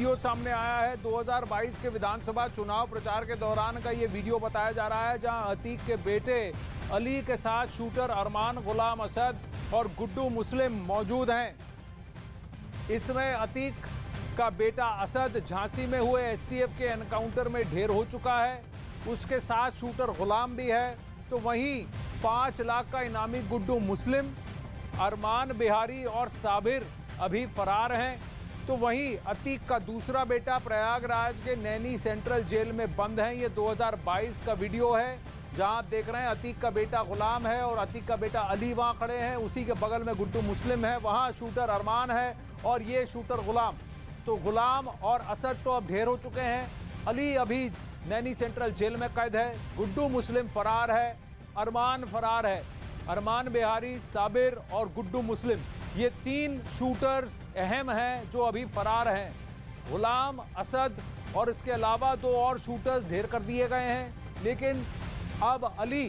Video सामने आया है। 2022 के विधानसभा चुनाव प्रचार के दौरान का ये वीडियो बताया जा रहा है, जहां अतीक के बेटे अली के साथ शूटर अरमान गुलाम असद और गुड्डू मुस्लिम मौजूद हैं। इसमें अतीक का बेटा असद झांसी में हुए एसटीएफ के एनकाउंटर में ढेर हो चुका है, उसके साथ शूटर गुलाम भी है। तो वहीं 5 लाख का इनामी गुड्डू मुस्लिम, अरमान बिहारी और साबिर अभी फरार हैं। तो वहीं अतीक का दूसरा बेटा प्रयागराज के नैनी सेंट्रल जेल में बंद है। ये 2022 का वीडियो है, जहां आप देख रहे हैं अतीक का बेटा गुलाम है और अतीक का बेटा अली वहां खड़े हैं। उसी के बगल में गुड्डू मुस्लिम है, वहां शूटर अरमान है और ये शूटर गुलाम। तो गुलाम और असद तो अब ढेर हो चुके हैं। अली अभी नैनी सेंट्रल जेल में कैद है, गुड्डू मुस्लिम फरार है, अरमान फरार है। अरमान बिहारी, साबिर और गुड्डू मुस्लिम, ये 3 शूटर्स अहम हैं जो अभी फरार हैं। गुलाम, असद और इसके अलावा 2 और शूटर्स ढेर कर दिए गए हैं। लेकिन अब अली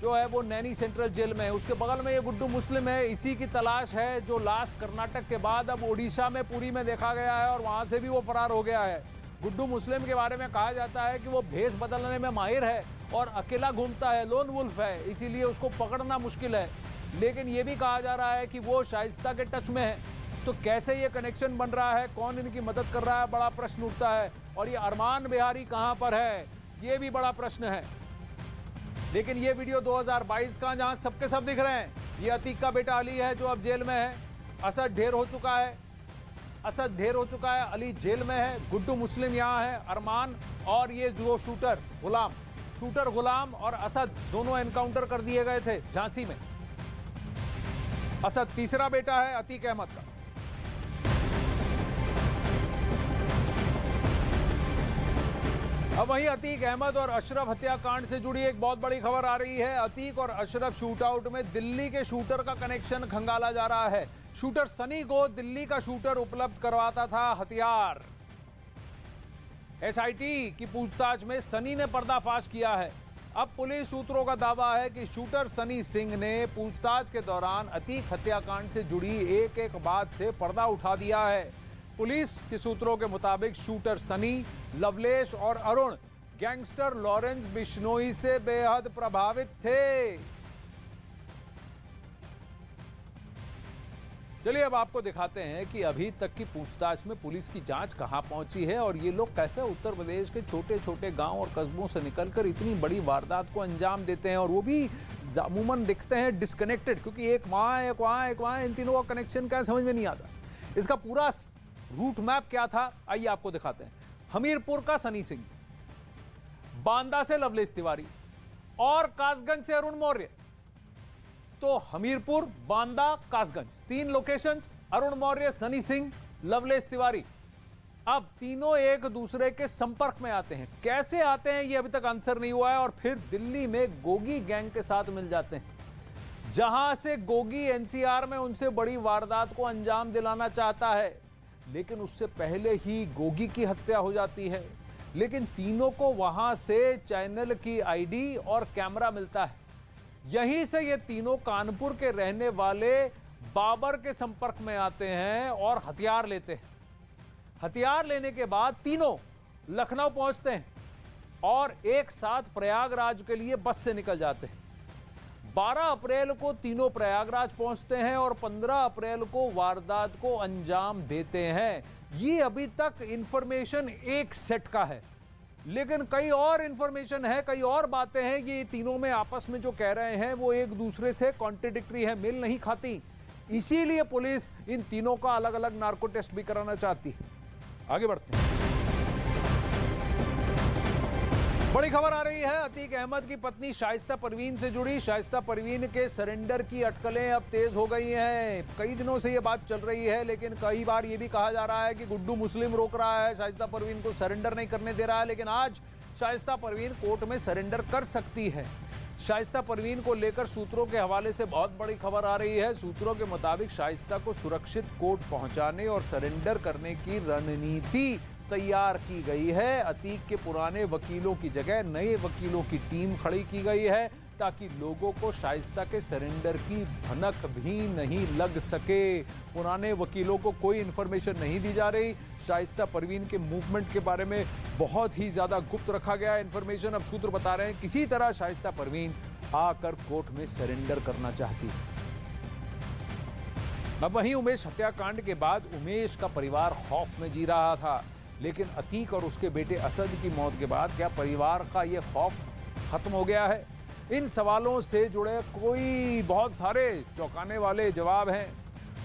जो है वो नैनी सेंट्रल जेल में है, उसके बगल में ये गुड्डू मुस्लिम है। इसी की तलाश है जो लास्ट कर्नाटक के बाद अब ओडिशा में पुरी में देखा गया है और वहां से भी वो फरार हो गया है। गुड्डू मुस्लिम के बारे में कहा जाता है कि वो भेष बदलने में माहिर है और अकेला घूमता है, लोन वुल्फ है, इसीलिए उसको पकड़ना मुश्किल है। लेकिन ये भी कहा जा रहा है कि वो शाइस्ता के टच में है। तो कैसे ये कनेक्शन बन रहा है, कौन इनकी मदद कर रहा है, बड़ा प्रश्न उठता है। और ये अरमान बिहारी कहां पर है, ये भी बड़ा प्रश्न है। लेकिन ये वीडियो 2022 का, जहां सबके सब दिख रहे हैं। ये अतीक का बेटा अली है जो अब जेल में है, असद ढेर हो चुका है, अली जेल में है, गुड्डू मुस्लिम यहाँ है, अरमान और ये जो शूटर गुलाम और असद दोनों एनकाउंटर कर दिए गए थे झांसी में। असद तीसरा बेटा है अतीक अहमद का। अब वहीं अतीक अहमद और अशरफ हत्याकांड से जुड़ी एक बहुत बड़ी खबर आ रही है। अतीक और अशरफ शूटआउट में दिल्ली के शूटर का कनेक्शन खंगाला जा रहा है। शूटर सनी को दिल्ली का शूटर उपलब्ध करवाता था हथियार। एसआईटी की पूछताछ में सनी ने पर्दाफाश किया है। अब पुलिस सूत्रों का दावा है कि शूटर सनी सिंह ने पूछताछ के दौरान अतीक हत्याकांड से जुड़ी एक बात से पर्दा उठा दिया है। पुलिस के सूत्रों के मुताबिक शूटर सनी, लवलेश और अरुण गैंगस्टर लॉरेंस बिश्नोई से बेहद प्रभावित थे। चलिए अब आपको दिखाते हैं कि अभी तक की पूछताछ में पुलिस की जांच कहां पहुंची है और ये लोग कैसे उत्तर प्रदेश के छोटे छोटे गांव और कस्बों से निकलकर इतनी बड़ी वारदात को अंजाम देते हैं। और वो भी अमूमन दिखते हैं डिस्कनेक्टेड, क्योंकि एक वहां इन तीनों का कनेक्शन क्या समझ में नहीं आता। इसका पूरा रूट मैप क्या था, आइए आपको दिखाते हैं। हमीरपुर का सनी सिंह, बांदा से लवलेश तिवारी और कासगंज से अरुण मौर्य। तो हमीरपुर, बांदा, कासगंज, 3 लोकेशंस, अरुण मौर्य, सनी सिंह, लवलेश तिवारी। अब तीनों एक दूसरे के संपर्क में आते हैं। कैसे आते हैं ये अभी तक आंसर नहीं हुआ है। और फिर दिल्ली में गोगी गैंग के साथ मिल जाते हैं, जहां से गोगी एनसीआर में उनसे बड़ी वारदात को अंजाम दिलाना चाहता है। लेकिन उससे पहले ही गोगी की हत्या हो जाती है। लेकिन तीनों को वहां से चैनल की आईडी और कैमरा मिलता है। यहीं से ये तीनों कानपुर के रहने वाले बाबर के संपर्क में आते हैं और हथियार लेते हैं। हथियार लेने के बाद तीनों लखनऊ पहुंचते हैं और एक साथ प्रयागराज के लिए बस से निकल जाते हैं। 12 अप्रैल को तीनों प्रयागराज पहुंचते हैं और 15 अप्रैल को वारदात को अंजाम देते हैं। ये अभी तक इंफॉर्मेशन एक सेट का है, लेकिन कई और इंफॉर्मेशन है, कई और बातें हैं। ये तीनों में आपस में जो कह रहे हैं वो एक दूसरे से कॉन्ट्रडिक्टरी है, मेल नहीं खाती। इसीलिए पुलिस इन तीनों का अलग अलग नार्को टेस्ट भी कराना चाहती है। आगे बढ़ते हैं। बड़ी खबर आ रही है अतीक अहमद की पत्नी शाइस्ता परवीन से जुड़ी। शाइस्ता परवीन के सरेंडर की अटकलें अब तेज हो गई हैं। कई दिनों से ये बात चल रही है, लेकिन कई बार ये भी कहा जा रहा है कि गुड्डू मुस्लिम रोक रहा है, शाइस्ता परवीन को सरेंडर नहीं करने दे रहा है। लेकिन आज शाइस्ता परवीन कोर्ट में सरेंडर कर सकती है। शाइस्ता परवीन को लेकर सूत्रों के हवाले से बहुत बड़ी खबर आ रही है। सूत्रों के मुताबिक शाइस्ता को सुरक्षित कोर्ट पहुंचाने और सरेंडर करने की रणनीति तैयार की गई है। अतीक के पुराने वकीलों की जगह नए वकीलों की टीम खड़ी की गई है, ताकि लोगों को शाइस्ता के सरेंडर की भनक भी नहीं लग सके। पुराने वकीलों को कोई इंफॉर्मेशन नहीं दी जा रही। शाइस्ता परवीन के मूवमेंट के बारे में बहुत ही ज्यादा गुप्त रखा गया इंफॉर्मेशन। अब सूत्र बता रहे हैं किसी तरह शाइस्ता परवीन आकर कोर्ट में सरेंडर करना चाहती है। अब वहीं उमेश हत्याकांड के बाद उमेश का परिवार खौफ में जी रहा था, लेकिन अतीक और उसके बेटे असद की मौत के बाद क्या परिवार का यह खौफ खत्म हो गया है? इन सवालों से जुड़े कोई बहुत सारे चौंकाने वाले जवाब हैं।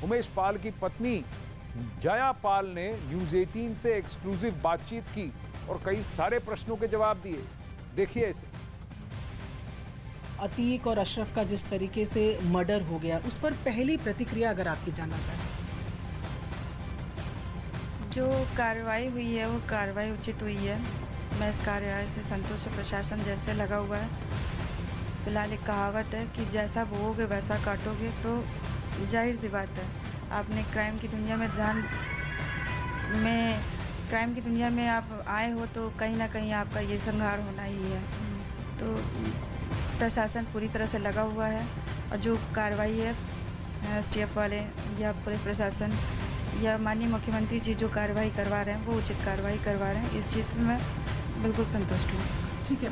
उमेश पाल की पत्नी जया पाल ने न्यूज़ 18 से एक्सक्लूसिव बातचीत की और कई सारे प्रश्नों के जवाब दिए। देखिए इसे। अतीक और अशरफ का जिस तरीके से मर्डर हो गया, उस पर पहली प्रतिक्रिया अगर आपकी जानना चाहें। जो कार्रवाई हुई है वो कार्रवाई उचित हुई है। मैं इस कार्रवाई से संतुष्ट हूं। प्रशासन जैसे लगा हुआ है। फिलहाल एक कहावत है कि जैसा बोओगे वैसा काटोगे, तो जाहिर सी बात है आपने क्राइम की दुनिया में आप आए हो तो कहीं ना कहीं आपका ये संहार होना ही है। तो प्रशासन पूरी तरह से लगा हुआ है और जो कार्रवाई है एसटीएफ वाले या पुलिस प्रशासन या माननीय मुख्यमंत्री जी जो कार्रवाई करवा रहे हैं वो उचित कार्रवाई करवा रहे हैं। इस चीज़ में मैं बिल्कुल संतुष्ट हूँ। ठीक है,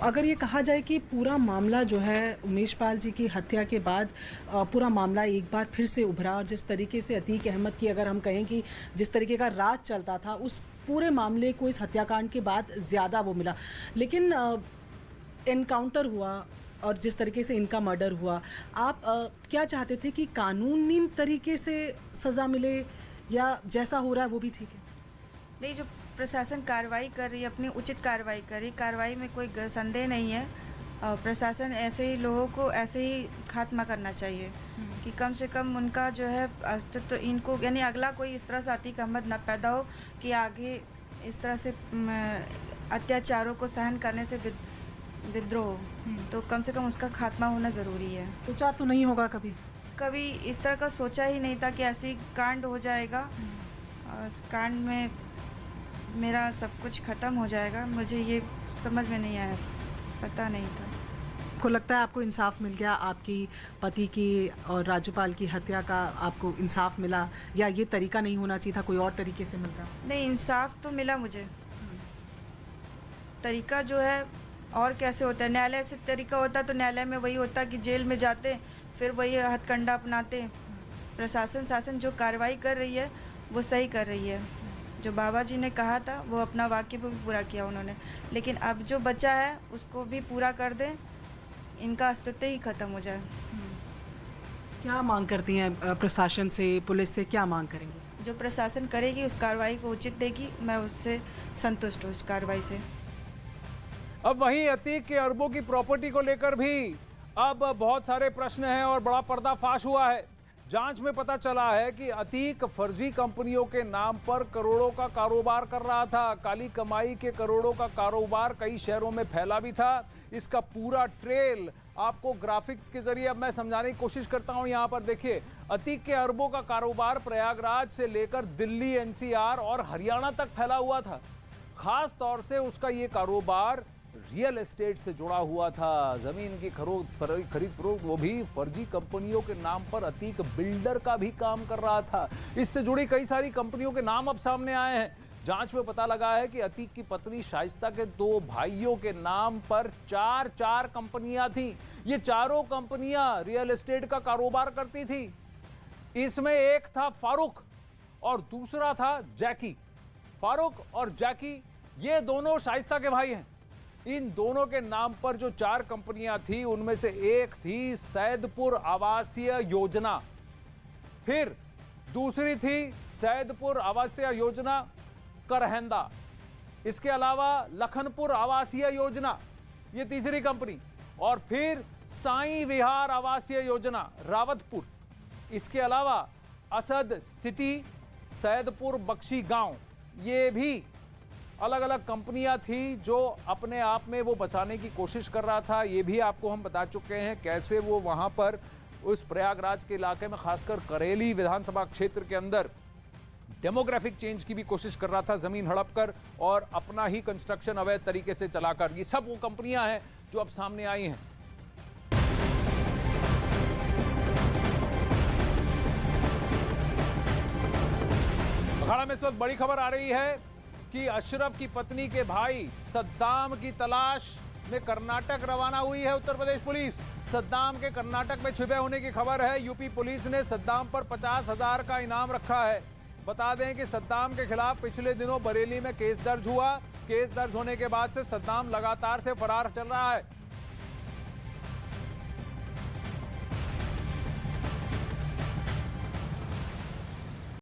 अगर ये कहा जाए कि पूरा मामला जो है उमेश पाल जी की हत्या के बाद पूरा मामला एक बार फिर से उभरा और जिस तरीके से अतीक अहमद की अगर हम कहें कि जिस तरीके का राज चलता था उस पूरे मामले को इस हत्याकांड के बाद ज़्यादा वो मिला, लेकिन एनकाउंटर हुआ और जिस तरीके से इनका मर्डर हुआ, आप क्या चाहते थे कि कानूनी तरीके से सज़ा मिले या जैसा हो रहा है वो भी ठीक है? नहीं, जो प्रशासन कार्रवाई कर रही है अपनी उचित कार्रवाई कर रही है, कार्रवाई में कोई संदेह नहीं है। प्रशासन ऐसे ही लोगों को ऐसे ही खात्मा करना चाहिए कि कम से कम उनका जो है अस्तित्व इनको यानी अगला कोई इस तरह से अतीक अहमद ना पैदा हो कि आगे इस तरह से अत्याचारों को सहन करने से विद्रोह, तो कम से कम उसका खात्मा होना ज़रूरी है। सोचा तो नहीं होगा कभी इस तरह का सोचा ही नहीं था कि ऐसी कांड हो जाएगा और इस कांड में मेरा सब कुछ ख़त्म हो जाएगा। मुझे ये समझ में नहीं आया, पता नहीं था। आपको लगता है आपको इंसाफ मिल गया? आपकी पति की और राज्यपाल की हत्या का आपको इंसाफ मिला या ये तरीका नहीं होना चाहिए था, कोई और तरीके से मिलता? नहीं, इंसाफ तो मिला मुझे। तरीका जो है और कैसे होता है, न्यायालय से तरीका होता तो न्यायालय में वही होता कि जेल में जाते फिर वही हथकंडा अपनाते। प्रशासन शासन जो कार्रवाई कर रही है वो सही कर रही है। जो बाबा जी ने कहा था वो अपना वाक्य भी पूरा किया उन्होंने, लेकिन अब जो बचा है उसको भी पूरा कर दें, इनका अस्तित्व ही खत्म हो जाए। क्या मांग करती हैं प्रशासन से, पुलिस से, क्या मांग करेंगे? जो प्रशासन करेगी उस कार्रवाई को उचित देगी, मैं उससे संतुष्ट हूँ उस कार्रवाई से। अब वहीं अतीक के अरबों की प्रॉपर्टी को लेकर भी अब बहुत सारे प्रश्न हैं और बड़ा पर्दाफाश हुआ है। जांच में पता चला है कि अतीक फर्जी कंपनियों के नाम पर करोड़ों का कारोबार कर रहा था। काली कमाई के करोड़ों का कारोबार कई शहरों में फैला भी था। इसका पूरा ट्रेल आपको ग्राफिक्स के जरिए अब मैं समझाने की कोशिश करता हूं। यहां पर देखिए, अतीक के अरबों का कारोबार प्रयागराज से लेकर दिल्ली, एनसीआर और हरियाणा तक फैला हुआ था। खास तौर से उसका ये कारोबार रियल एस्टेट से जुड़ा हुआ था। जमीन की खरीद फरोख्त, वो भी फर्जी कंपनियों के नाम पर। अतीक बिल्डर का भी काम कर रहा था। इससे जुड़ी कई सारी कंपनियों के नाम अब सामने आए हैं। जांच में पता लगा है कि अतीक की पत्नी शाइस्ता के 2 भाइयों के नाम पर 4 कंपनियां थी। ये चारों कंपनियां रियल एस्टेट का कारोबार करती थी। इसमें एक था फारूक और दूसरा था जैकी। फारूक और जैकी ये दोनों शाइस्ता के भाई हैं। इन दोनों के नाम पर जो 4 कंपनियां थी उनमें से एक थी सैदपुर आवासीय योजना, फिर दूसरी थी सैदपुर आवासीय योजना करहंदा, इसके अलावा लखनपुर आवासीय योजना ये तीसरी कंपनी, और फिर साईं विहार आवासीय योजना रावतपुर। इसके अलावा असद सिटी, सैदपुर बख्शी गांव, ये भी अलग अलग कंपनियां थी जो अपने आप में वो बसाने की कोशिश कर रहा था। ये भी आपको हम बता चुके हैं कैसे वो वहां पर उस प्रयागराज के इलाके में, खासकर करेली विधानसभा क्षेत्र के अंदर डेमोग्राफिक चेंज की भी कोशिश कर रहा था, जमीन हड़प कर और अपना ही कंस्ट्रक्शन अवैध तरीके से चलाकर। ये सब वो कंपनियां हैं जो अब सामने आई हैं। अखाड़ा में इस वक्त बड़ी खबर आ रही है कि अशरफ की पत्नी के भाई सद्दाम की तलाश में कर्नाटक रवाना हुई है उत्तर प्रदेश पुलिस। सद्दाम के कर्नाटक में छुपे होने की खबर है। यूपी पुलिस ने सद्दाम पर 50,000 का इनाम रखा है। बता दें कि सद्दाम के खिलाफ पिछले दिनों बरेली में केस दर्ज हुआ। केस दर्ज होने के बाद से सद्दाम लगातार से फरार चल रहा है।